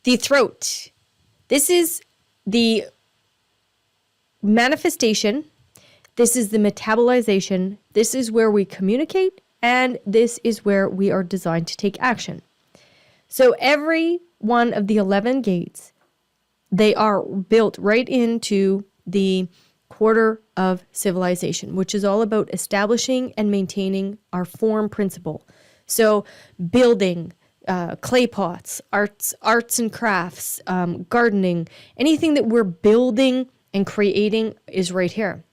The throat. This is the manifestation. This is the metabolization. This is where we communicate, and this is where we are designed to take action. So every one of the 11 gates, they are built right into the quarter of civilization, which is all about establishing and maintaining our form principle. So building, clay pots, arts and crafts, gardening, anything that we're building and creating is right here.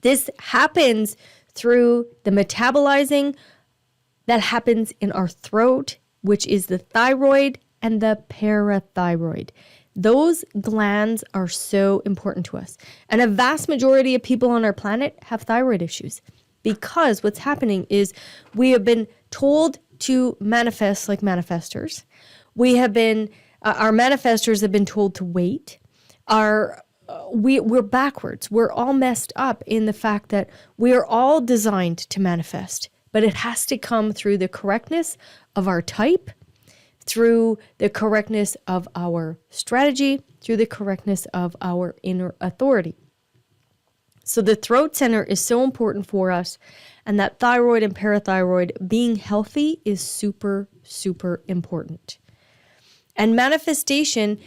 This happens through the metabolizing that happens in our throat, which is the thyroid and the parathyroid. Those glands are so important to us. And a vast majority of people on our planet have thyroid issues because what's happening is we have been told to manifest like manifestors. We have been, our manifestors have been told to wait. We're backwards. We're all messed up in the fact that we are all designed to manifest, but it has to come through the correctness of our type, through the correctness of our strategy, through the correctness of our inner authority. So the throat center is so important for us, and that thyroid and parathyroid being healthy is super, super important. And manifestation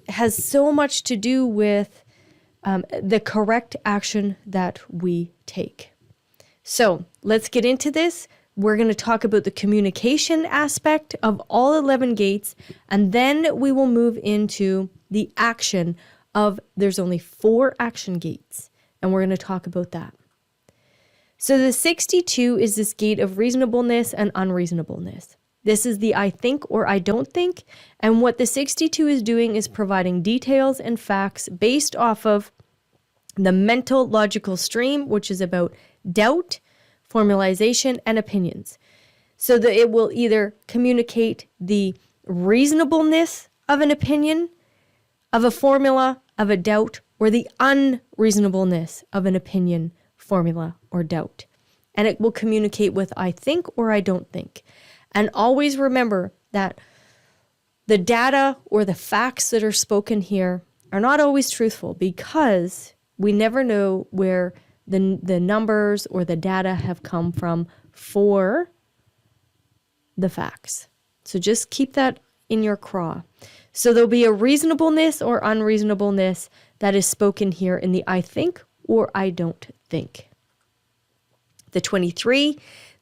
has so much to do with the correct action that we take. So let's get into this. We're going to talk about the communication aspect of all 11 gates, and then we will move into the action of, there's only 4 action gates, and we're going to talk about that. So the 62 is this gate of reasonableness and unreasonableness. This is the I think or I don't think, and what the 62 is doing is providing details and facts based off of the mental logical stream, which is about doubt, formalization, and opinions. So that it will either communicate the reasonableness of an opinion, of a formula, of a doubt, or the unreasonableness of an opinion, formula, or doubt. And it will communicate with I think or I don't think. And always remember that the data or the facts that are spoken here are not always truthful, because we never know where the numbers or the data have come from for the facts. So just keep that in your craw. So there'll be a reasonableness or unreasonableness that is spoken here in the I think or I don't think. The 23,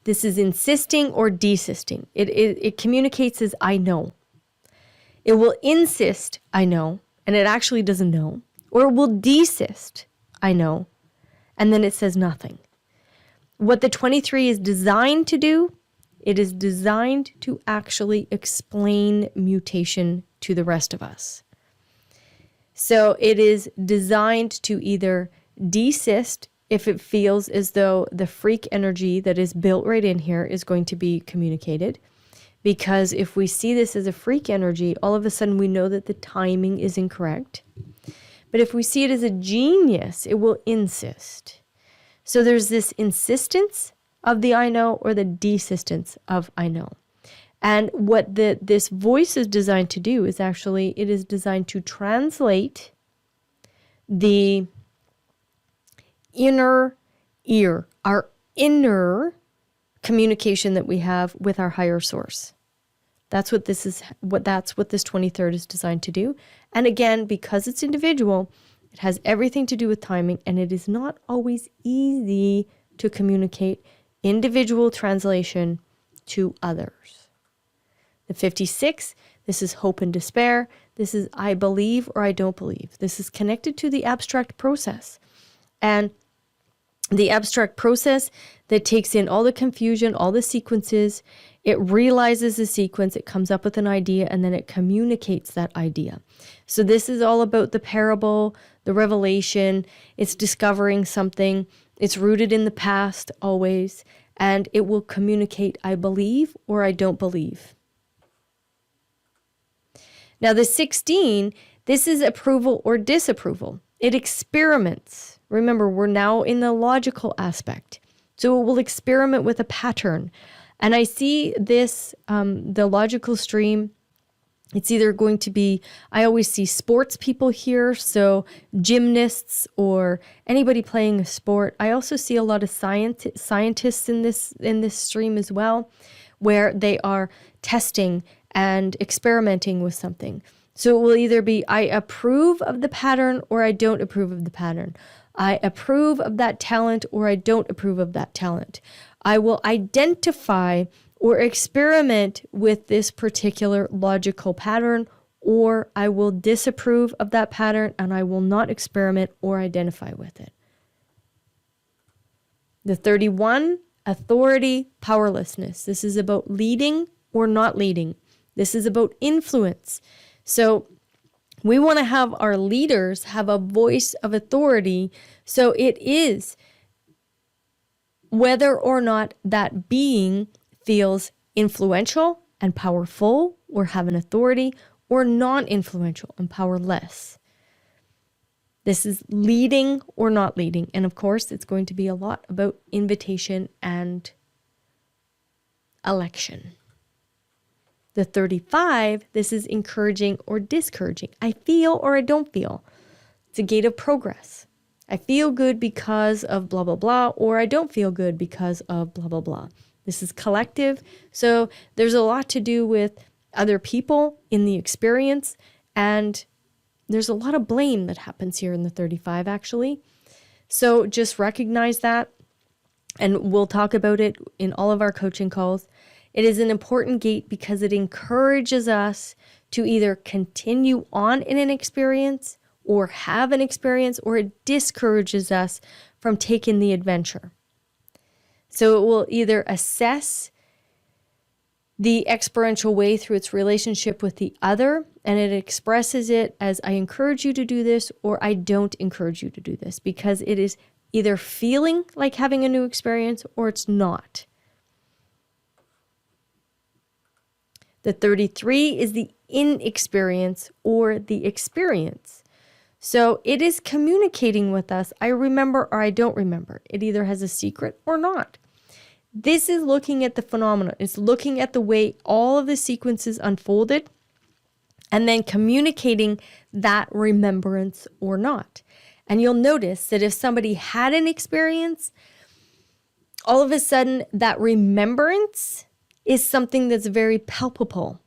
this is insisting or desisting. It communicates as I know. It will insist I know, and it actually doesn't know. Or it will desist I know, and then it says nothing. What the 23 is designed to do, it is designed to actually explain mutation to the rest of us. So it is designed to either desist if it feels as though the freak energy that is built right in here is going to be communicated. Because if we see this as a freak energy, all of a sudden we know that the timing is incorrect. But if we see it as a genius, it will insist. So there's this insistence of the I know or the desistance of I know. And what this voice is designed to do is actually, it is designed to translate the inner ear, our inner communication that we have with our higher source. That's what this 23rd is designed to do. And again, because it's individual, it has everything to do with timing, and it is not always easy to communicate individual translation to others. The 56, this is hope and despair. This is I believe or I don't believe. This is connected to the abstract process. And the abstract process that takes in all the confusion, all the sequences, it realizes the sequence, it comes up with an idea, and then it communicates that idea. So this is all about the parable, the revelation. It's discovering something. It's rooted in the past always, and it will communicate I believe or I don't believe. Now the 16, this is approval or disapproval. It experiments. Remember, we're now in the logical aspect. So it will experiment with a pattern. And I see this, the logical stream, It's either going to be, I always see sports people here, so gymnasts or anybody playing a sport. I also see a lot of scientists in this stream as well, where they are testing and experimenting with something. So it will either be, I approve of the pattern or I don't approve of the pattern. I approve of that talent or I don't approve of that talent. I will identify or experiment with this particular logical pattern, or I will disapprove of that pattern and I will not experiment or identify with it. The 31, authority, powerlessness. This is about leading or not leading. This is about influence. So we want to have our leaders have a voice of authority. So it is whether or not that being feels influential and powerful or have an authority, or non-influential and powerless. This is leading or not leading. And of course, it's going to be a lot about invitation and election. The 35, this is encouraging or discouraging. I feel or I don't feel. It's a gate of progress. I feel good because of blah, blah, blah, or I don't feel good because of blah, blah, blah. This is collective. So there's a lot to do with other people in the experience. And there's a lot of blame that happens here in the 35, actually. So just recognize that. And we'll talk about it in all of our coaching calls. It is an important gate because it encourages us to either continue on in an experience or have an experience, or it discourages us from taking the adventure. So it will either assess the experiential way through its relationship with the other, and it expresses it as I encourage you to do this or I don't encourage you to do this, because it is either feeling like having a new experience or it's not. The 33 is the inexperience or the experience. So it is communicating with us, I remember or I don't remember. It either has a secret or not. This is looking at the phenomena. It's looking at the way all of the sequences unfolded and then communicating that remembrance or not. And you'll notice that if somebody had an experience, all of a sudden that remembrance is something that's very palpable.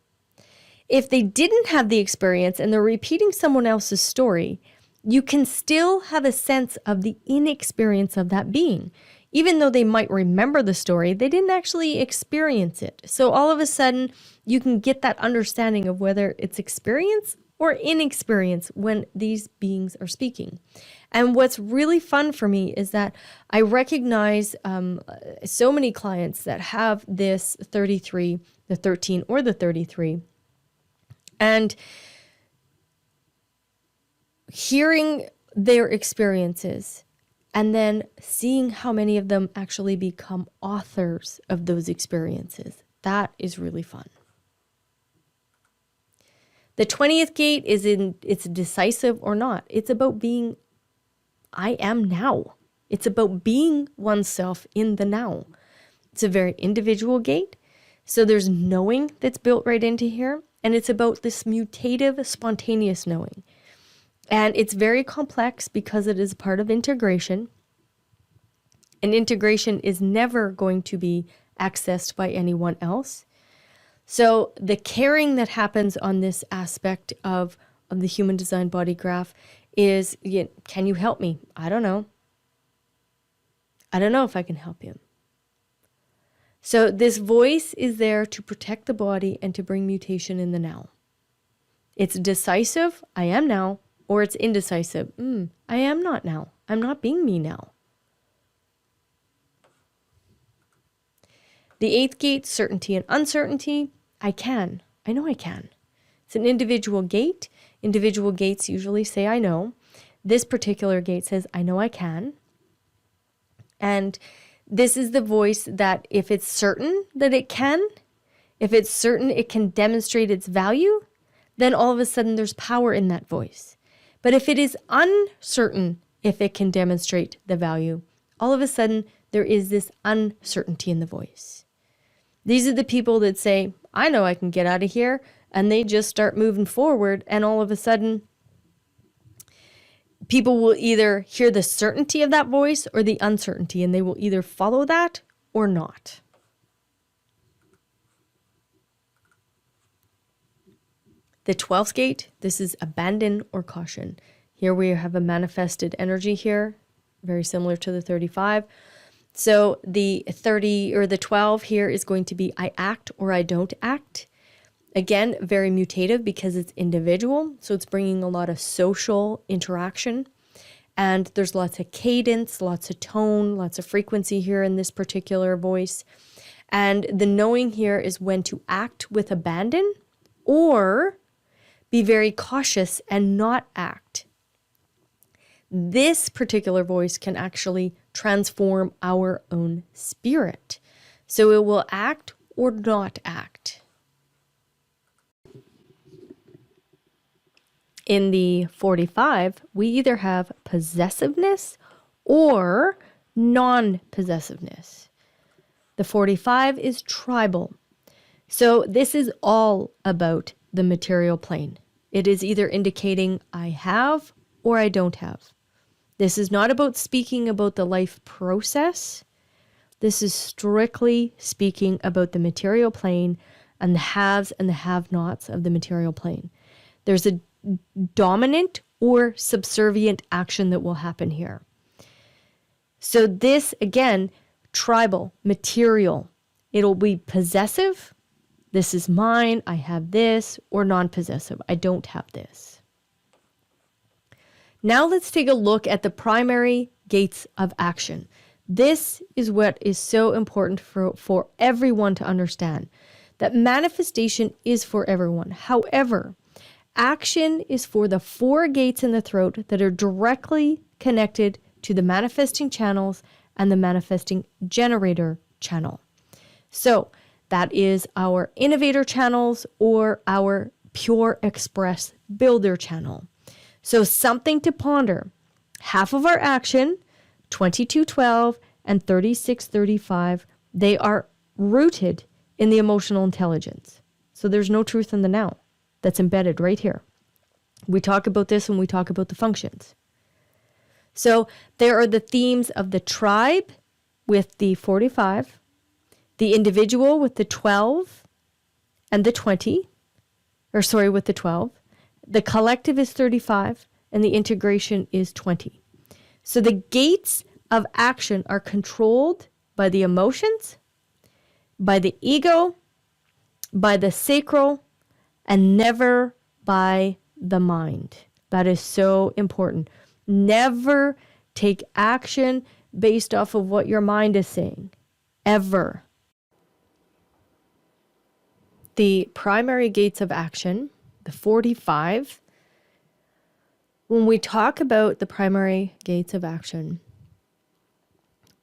If they didn't have the experience and they're repeating someone else's story, you can still have a sense of the inexperience of that being. Even though they might remember the story, they didn't actually experience it. So all of a sudden, you can get that understanding of whether it's experience or inexperience when these beings are speaking. And what's really fun for me is that I recognize so many clients that have this 33, the 13, or the 33. And hearing their experiences and then seeing how many of them actually become authors of those experiences. That is really fun. The 20th gate is it's decisive or not. It's about being, I am now. It's about being oneself in the now. It's a very individual gate. So there's knowing that's built right into here. And it's about this mutative, spontaneous knowing. And it's very complex because it is part of integration. And integration is never going to be accessed by anyone else. So the caring that happens on this aspect of the human design body graph is, can you help me? I don't know. I don't know if I can help you. So this voice is there to protect the body and to bring mutation in the now. It's decisive, I am now, or it's indecisive, I am not now. I'm not being me now. The 8th gate, certainty and uncertainty, I can. I know I can. It's an individual gate. Individual gates usually say I know. This particular gate says I know I can. And this is the voice that if it's certain that it can, if it's certain it can demonstrate its value, then all of a sudden there's power in that voice. But if it is uncertain if it can demonstrate the value, all of a sudden there is this uncertainty in the voice. These are the people that say, I know I can get out of here. and they just start moving forward, and all of a sudden people will either hear the certainty of that voice or the uncertainty, and they will either follow that or not. The 12th gate, this is abandon or caution. Here we have a manifested energy here, very similar to the 35. So the 30 or the 12 here is going to be I act or I don't act. Again, very mutative because it's individual. So it's bringing a lot of social interaction. And there's lots of cadence, lots of tone, lots of frequency here in this particular voice. And the knowing here is when to act with abandon or be very cautious and not act. This particular voice can actually transform our own spirit. So it will act or not act. In the 45, we either have possessiveness or non-possessiveness. The 45 is tribal. So this is all about the material plane. It is either indicating I have or I don't have. This is not about speaking about the life process. This is strictly speaking about the material plane and the haves and the have-nots of the material plane. There's a dominant or subservient action that will happen here. So this, again, tribal, material. It'll be possessive. This is mine, I have this, or non-possessive, I don't have this. Now let's take a look at the primary gates of action. This is what is so important for everyone to understand, that manifestation is for everyone. However, action is for the 4 gates in the throat that are directly connected to the manifesting channels and the manifesting generator channel. So that is our innovator channels or our pure express builder channel. So something to ponder. Half of our action, 2212 and 3635, they are rooted in the emotional intelligence. So there's no truth in the now. That's embedded right here. We talk about this when we talk about the functions. So there are the themes of the tribe with the 45, the individual with the 12 and the 20, with the 12. The collective is 35 and the integration is 20. So the gates of action are controlled by the emotions, by the ego, by the sacral, and never by the mind. That is so important. Never take action based off of what your mind is saying. Ever. The primary gates of action, the 45, when we talk about the primary gates of action,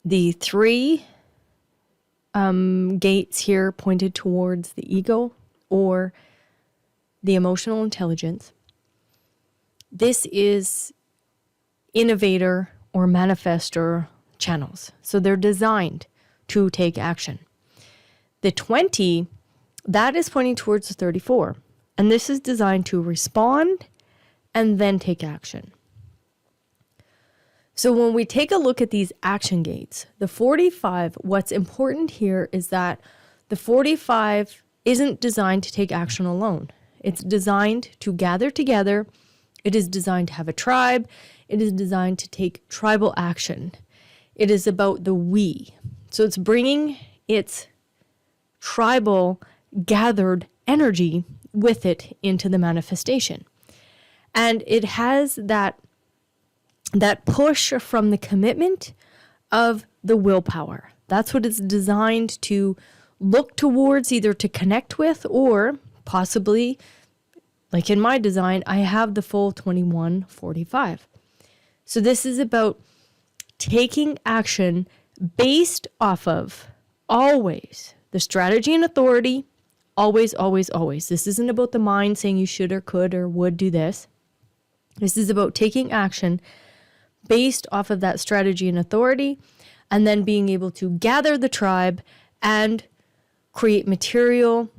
the 3 gates here pointed towards the ego or the emotional intelligence. This is innovator or manifestor channels. So they're designed to take action. The 20, that is pointing towards the 34. And this is designed to respond and then take action. So when we take a look at these action gates, the 45, what's important here is that the 45 isn't designed to take action alone. It's designed to gather together. It is designed to have a tribe. It is designed to take tribal action. It is about the we. So it's bringing its tribal gathered energy with it into the manifestation. And it has that push from the commitment of the willpower. That's what it's designed to look towards, either to connect with or possibly, like in my design, I have the full 2145. So this is about taking action based off of always the strategy and authority. Always, always, always. This isn't about the mind saying you should or could or would do this. This is about taking action based off of that strategy and authority, and then being able to gather the tribe and create material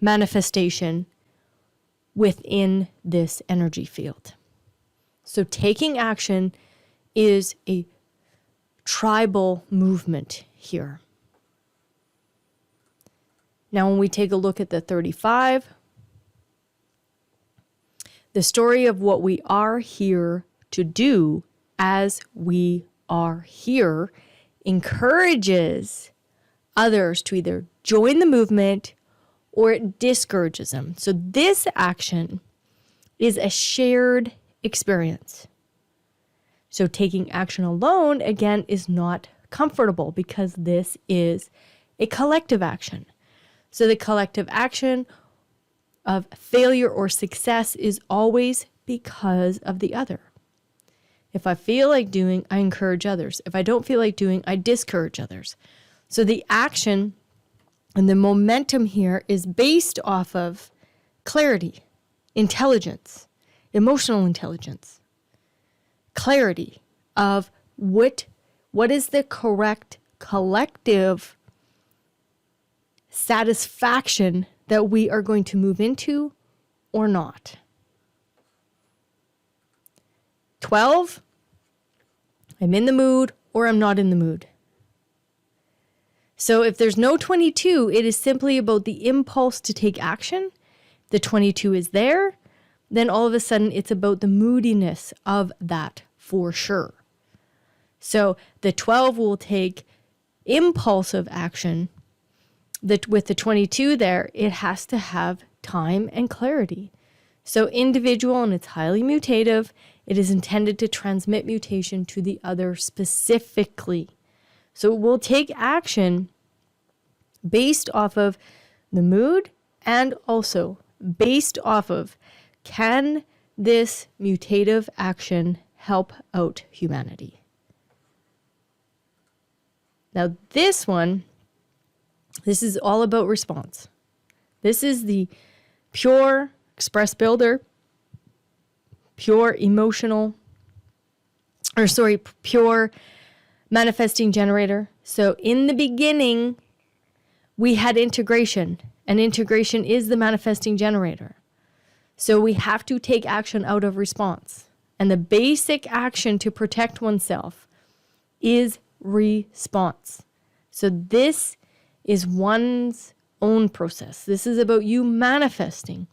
manifestation within this energy field. So taking action is a tribal movement here. Now, when we take a look at the 35, the story of what we are here to do as we are here encourages others to either join the movement or it discourages them. So this action is a shared experience. So taking action alone, again, is not comfortable because this is a collective action. So the collective action of failure or success is always because of the other. If I feel like doing, I encourage others. If I don't feel like doing, I discourage others. So the action and the momentum here is based off of clarity, intelligence, emotional intelligence, clarity of what is the correct collective satisfaction that we are going to move into or not. 12, I'm in the mood or I'm not in the mood. So if there's no 22, it is simply about the impulse to take action. The 22 is there. Then all of a sudden it's about the moodiness of that for sure. So the 12 will take impulsive action. With the 22 there, it has to have time and clarity. So individual, and it's highly mutative. It is intended to transmit mutation to the other specifically. So it will take action based off of the mood and also based off of, can this mutative action help out humanity? Now this is all about response. This is the pure express builder, pure manifesting generator. So in the beginning, we had integration, and integration is the manifesting generator. So we have to take action out of response. And the basic action to protect oneself is response. So this is one's own process. This is about you manifesting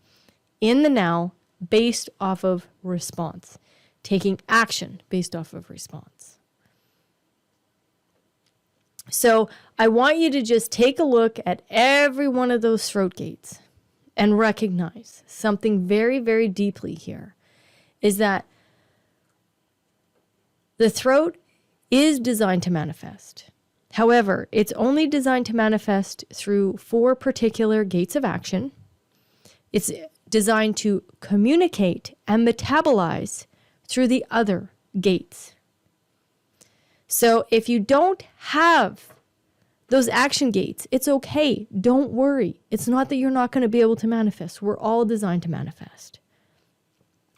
in the now based off of response, taking action based off of response. So I want you to just take a look at every one of those throat gates and recognize something very, very deeply here is that the throat is designed to manifest. However, it's only designed to manifest through 4 particular gates of action. It's designed to communicate and metabolize through the other gates. So if you don't have those action gates, it's okay. Don't worry. It's not that you're not going to be able to manifest. We're all designed to manifest.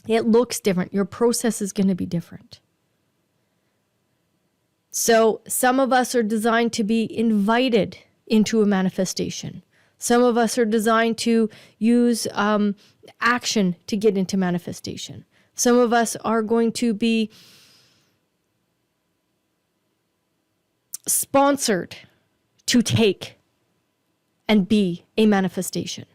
It looks different. Your process is going to be different. So some of us are designed to be invited into a manifestation. Some of us are designed to use action to get into manifestation. Some of us are going to be sponsored to take and be a manifestation.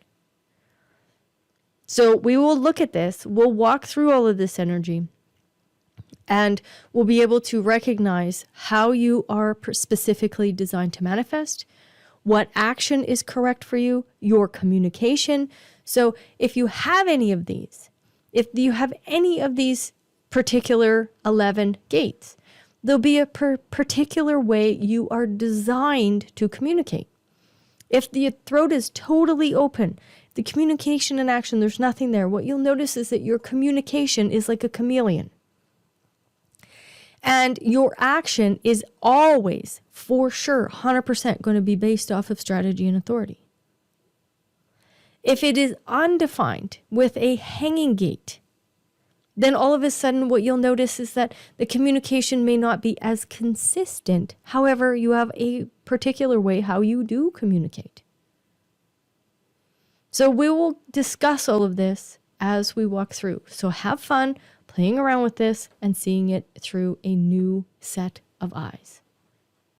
So we will look at this. We'll walk through all of this energy. And we'll be able to recognize how you are specifically designed to manifest, what action is correct for you, your communication. So if you have any of these, particular 11 gates, there'll be a particular way you are designed to communicate. If the throat is totally open, the communication and action, there's nothing there. What you'll notice is that your communication is like a chameleon. And your action is always, for sure, 100% going to be based off of strategy and authority. If it is undefined with a hanging gate, then all of a sudden what you'll notice is that the communication may not be as consistent. However, you have a particular way how you do communicate. So we will discuss all of this as we walk through. So have fun playing around with this and seeing it through a new set of eyes.